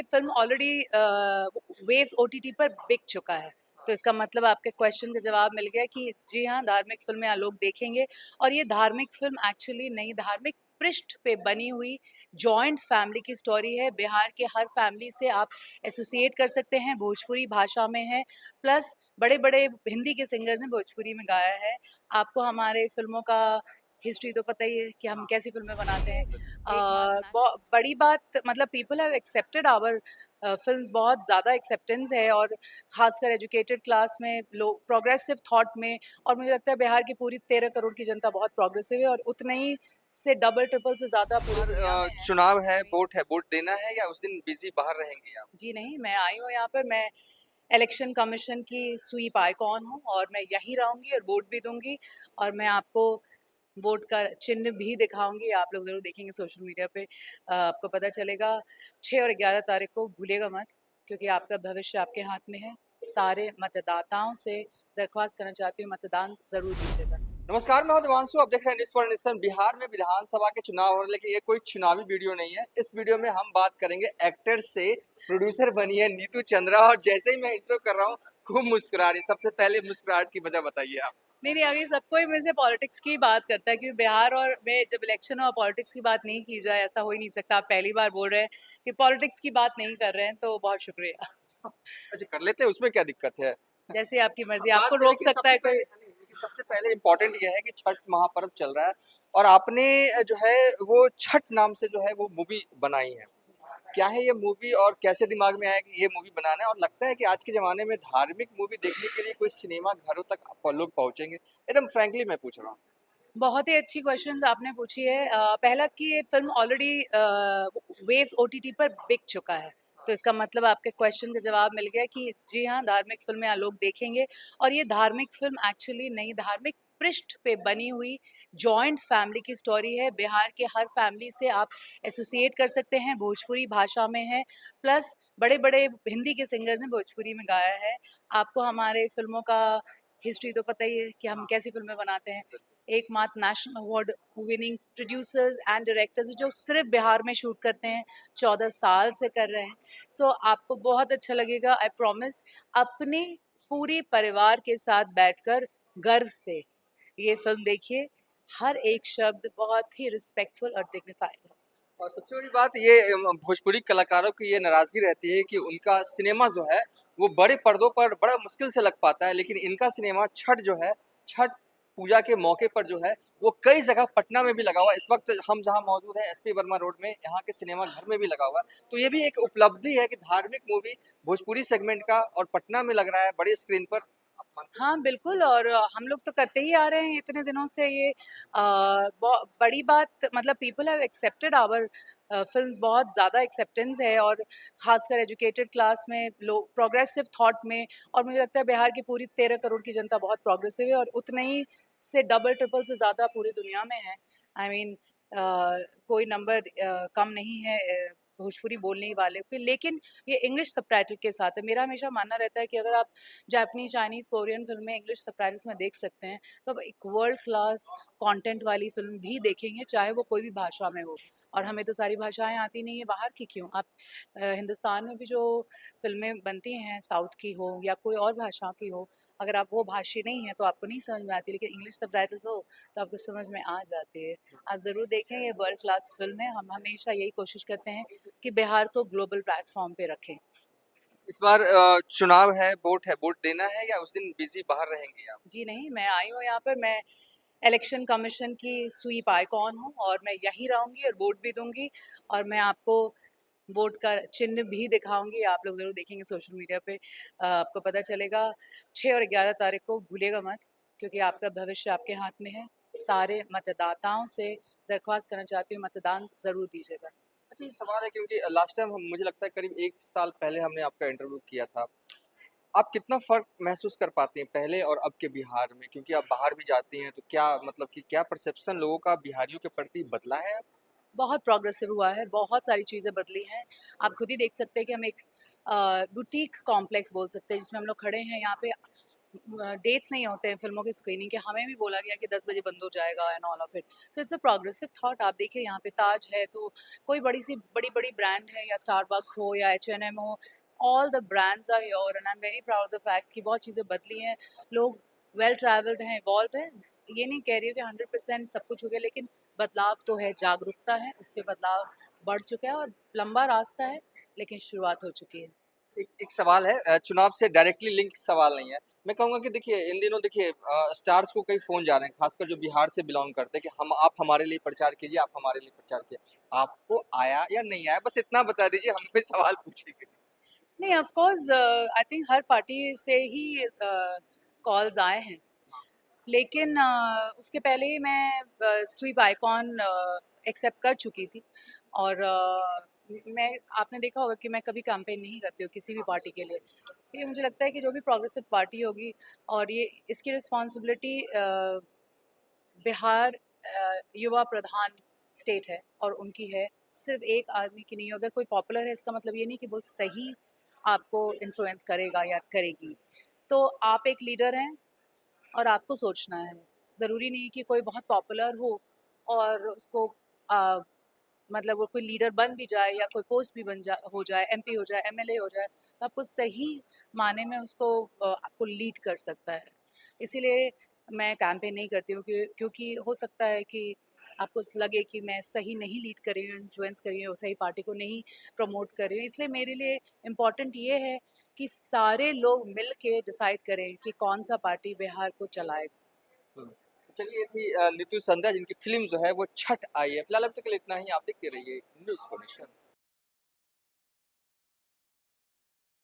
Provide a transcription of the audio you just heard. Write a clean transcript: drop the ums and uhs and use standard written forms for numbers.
ये film already waves OTT पर बिक चुका है, तो इसका मतलब आपके क्वेश्चन का जवाब मिल गया कि जी हाँ, धार्मिक फिल्में लोग देखेंगे। और ये धार्मिक फिल्म एक्चुअली नहीं, धार्मिक पृष्ठ पे बनी हुई जॉइंट फैमिली की स्टोरी है। बिहार के हर फैमिली से आप एसोसिएट कर सकते हैं, भोजपुरी भाषा में है, प्लस बड़े बड़े हिंदी के सिंगर ने भोजपुरी में गाया है। आपको हमारे फिल्मों का हिस्ट्री तो पता ही है कि हम कैसी फिल्में बनाते हैं। बड़ी बात मतलब people have accepted our films, बहुत ज़्यादा एक्सेप्टेंस है, और ख़ासकर एजुकेटेड क्लास में, लोग प्रोग्रेसिव थॉट में। और मुझे लगता है बिहार की पूरी 13 करोड़ की जनता बहुत प्रोग्रेसिव है, और उतने ही से डबल ट्रिपल से ज़्यादा पूरी दुनिया में है। चुनाव है, वोट देना है या उस दिन बिजी बाहर रहेंगे आप? जी नहीं, मैं आई हूँ यहाँ पर, मैं इलेक्शन कमीशन की स्वीप आइकॉन हूँ, और मैं यहीं रहूँगी और वोट भी दूंगी। और मैं आपको वोट का चिन्ह भी दिखाऊंगी, आप लोग ज़रूर देखेंगे सोशल मीडिया पे, आपको पता चलेगा। 6 और 11 तारीख को भूलिएगा मत, क्योंकि आपका भविष्य आपके हाथ में है। सारे मतदाताओं से दरख्वास्त करना चाहती हूँ, मतदान ज़रूर दीजिएगा। नमस्कार, मैं हूं देवांशु। आप देख रहे हैं न्यूज़ फॉर नेशन। बिहार में विधानसभा के चुनाव हो रहे हैं, लेकिन ये कोई चुनावी वीडियो नहीं है। इस वीडियो में हम बात करेंगे एक्टर से। प्रोड्यूसर बनी है नीतू चंद्रा, और जैसे ही मैं इंट्रो कर रहा हूँ खूब मुस्कुरा रही। सबसे पहले मुस्कुराहट की वजह बताइए आप। नहीं नहीं, अभी सबको ही मुझसे पॉलिटिक्स की बात करता है, क्योंकि बिहार और में जब इलेक्शन हो और पॉलिटिक्स की बात नहीं की जाए, ऐसा हो ही नहीं सकता। आप पहली बार बोल रहे हैं कि पॉलिटिक्स की बात नहीं कर रहे हैं, तो बहुत शुक्रिया। अच्छा, कर लेते हैं, उसमें क्या दिक्कत है? जैसे आपकी अब मर्जी, बात आपको करें रोक कि सकता है कोई? सबसे पहले इम्पोर्टेंट ये है कि छठ महापर्व चल रहा है, और आपने जो है वो छठ नाम से जो है वो मूवी बनाई है। क्या है ये मूवी, और कैसे दिमाग में आया कि ये मूवी बनाना है? और लगता है कि आज के ज़माने में धार्मिक मूवी देखने के लिए कोई सिनेमा घरों तक लोग पहुँचेंगे? एकदम फ्रैंकली मैं पूछ रहा हूँ। बहुत ही अच्छी क्वेश्चंस आपने पूछी है। पहला कि ये फिल्म ऑलरेडी वेव्स ओटीटी पर बिक चुका है, तो इसका मतलब आपके क्वेश्चन का जवाब मिल गया कि जी हाँ, धार्मिक फिल्में लोग देखेंगे। और ये धार्मिक फिल्म एक्चुअली नहीं, धार्मिक पृष्ठ पे बनी हुई जॉइंट फैमिली की स्टोरी है। बिहार के हर फैमिली से आप एसोसिएट कर सकते हैं, भोजपुरी भाषा में है, प्लस बड़े बड़े हिंदी के सिंगर ने भोजपुरी में गाया है। आपको हमारे फिल्मों का हिस्ट्री तो पता ही है कि हम कैसी फिल्में बनाते हैं। एकमात्र national award winning producers and directors जो सिर्फ बिहार में शूट करते हैं, 14 साल से कर रहे हैं। सो आपको बहुत अच्छा लगेगा, आई प्रॉमिस। अपने पूरी परिवार के साथ बैठकर गर्व से ये फिल्म देखिए। हर एक शब्द बहुत ही रिस्पेक्टफुल और डिग्निफाइड है। और सबसे बड़ी बात ये भोजपुरी कलाकारों की ये नाराज़गी रहती है कि उनका सिनेमा जो है वो बड़े पर्दों पर बड़ा मुश्किल से लग पाता है, लेकिन इनका सिनेमा छठ जो है, छठ पूजा के मौके पर जो है वो कई जगह पटना में भी लगा हुआ है। इस वक्त हम जहाँ मौजूद हैं एसपी वर्मा रोड में, यहाँ के सिनेमा घर में भी लगा हुआ है। तो ये भी एक उपलब्धि है कि धार्मिक मूवी भोजपुरी सेगमेंट का और पटना में लग रहा है बड़ी स्क्रीन पर। आप मानते हैं? हाँ, बिल्कुल। और हम लोग तो करते ही आ रहे हैं इतने दिनों से ये। बड़ी बात मतलब people have accepted our films, बहुत ज़्यादा एक्सेप्टेंस है, और ख़ासकर एजुकेटेड क्लास में, लोग प्रोग्रेसिव थॉट में। और मुझे लगता है बिहार की पूरी 13 करोड़ की जनता बहुत प्रोग्रेसिव है, और उतने ही से डबल ट्रिपल से ज़्यादा पूरी दुनिया में है। आई मीन कोई नंबर कम नहीं है भोजपुरी बोलने वाले के। लेकिन ये इंग्लिश सबटाइटल के साथ है। मेरा हमेशा मानना रहता है कि अगर आप जापानीज, चाइनीज़, कोरियन फिल्में इंग्लिश सबटाइटल्स में देख सकते हैं, तो आप एक वर्ल्ड क्लास कंटेंट वाली फिल्म भी देखेंगे, चाहे वो कोई भी भाषा में हो। और हमें तो सारी भाषाएं आती नहीं है, बाहर की क्यों? आप हिंदुस्तान में भी जो फिल्में बनती हैं, साउथ की हो या कोई और भाषा की हो, अगर आप वो भाषी नहीं है तो आपको नहीं समझ में आती, लेकिन इंग्लिश सबटाइटल्स हो तो आपको समझ में आ जाती है। आप ज़रूर देखें, ये वर्ल्ड क्लास फिल्म है। हम हमेशा यही कोशिश करते हैं कि बिहार को ग्लोबल प्लेटफॉर्म पे रखें। इस बार चुनाव है, वोट देना है या उस दिन बिजी बाहर रहेंगे आप? जी नहीं, मैं आई हूँ यहाँ पर, मैं इलेक्शन कमीशन की स्वीप आइकॉन हूँ, और मैं यहीं रहूँगी और वोट भी दूंगी। और मैं आपको वोट का चिन्ह भी दिखाऊंगी, आप लोग ज़रूर देखेंगे सोशल मीडिया पे, आपको पता चलेगा। 6 और 11 तारीख को भूलिएगा मत, क्योंकि आपका भविष्य आपके हाथ में है। सारे मतदाताओं से दरख्वास्त करना चाहती हूँ, मतदान ज़रूर दीजिएगा। अच्छा, ये सवाल है क्योंकि लास्ट टाइम हम मुझे लगता है करीब 1 साल पहले हमने आपका इंटरव्यू किया था। आप कितना फ़र्क महसूस कर पाते हैं पहले और अब के बिहार में? क्योंकि आप बाहर भी जाती हैं, तो क्या मतलब कि क्या परसेप्शन लोगों का बिहारियों के प्रति बदला है अब? बहुत प्रोग्रेसिव हुआ है, बहुत सारी चीज़ें बदली हैं। आप खुद ही देख सकते हैं कि हम एक बुटीक कॉम्प्लेक्स बोल सकते हैं जिसमें हम लोग खड़े हैं। यहाँ पे डेट्स नहीं होते हैं फिल्मों की स्क्रीनिंग के, हमें भी बोला गया कि 10 बजे बंद हो जाएगा and all of it. So it's a progressive thought. आप देखिए यहाँ पे ताज है, तो कोई बड़ी बड़ी ब्रांड है, या स्टारबक्स हो या H&M हो, all the brands are here and I am very proud of the fact कि बहुत चीज़ें बदली हैं, लोग वेल ट्रैवल्ड हैं, इवॉल्व हैं। ये नहीं कह रही हूँ कि 100% सब कुछ हो गया, लेकिन बदलाव तो है, जागरूकता है, उससे बदलाव बढ़ चुका है और लंबा रास्ता है, लेकिन शुरुआत हो चुकी है। एक सवाल है, चुनाव से डायरेक्टली लिंक सवाल नहीं है। मैं कहूँगा कि देखिए इन दिनों देखिए स्टार्स को कई फ़ोन जा रहे हैं, खासकर जो बिहार से बिलॉन्ग करते हैं कि हम आप हमारे लिए प्रचार कीजिए, आप हमारे लिए प्रचार कीजिए। आपको आया या नहीं आया बस इतना बता दीजिए, हम कोई सवाल पूछेंगे। नहीं, of course I think her party से ही कॉल्स आए हैं, लेकिन उसके पहले ही मैं स्वीप आइकॉन एक्सेप्ट कर चुकी थी। और मैं, आपने देखा होगा कि मैं कभी कैंपेन नहीं करती हूँ किसी भी पार्टी के लिए, क्योंकि मुझे लगता है कि जो भी प्रोग्रेसिव पार्टी होगी, और ये इसकी रिस्पॉन्सिबिलिटी बिहार युवा प्रधान स्टेट है और उनकी है, सिर्फ एक आदमी की नहीं है। अगर कोई पॉपुलर है, इसका मतलब ये नहीं कि वो सही आपको इन्फ्लुएंस करेगा या करेगी। तो आप एक लीडर हैं और आपको सोचना है। ज़रूरी नहीं कि कोई बहुत पॉपुलर हो और उसको अ, मतलब वो कोई लीडर बन भी जाए या कोई पोस्ट भी बन जा हो जाए, MP हो जाए, MLA हो जाए, तो आपको सही माने में उसको आपको लीड कर सकता है। इसीलिए मैं कैंपेन नहीं करती हूँ, क्योंकि हो सकता है कि आपको लगे कि मैं सही नहीं लीड कर रही हूँ, इन्फ्लुएंस कर रही हूँ, सही पार्टी को नहीं प्रमोट कर रही हूँ। इसलिए मेरे लिए इम्पोर्टेंट ये है कि सारे लोग मिल के डिसाइड करें कि कौन सा पार्टी बिहार को चलाए। हुँ। चलिए ये थी नीतू संध्या जिनकी फ़िल्म जो है वो छठ आई है। फिलहाल अभी तक के लिए इतना ही, आप देखते रहिए न्यूज़ फॉर नेशन।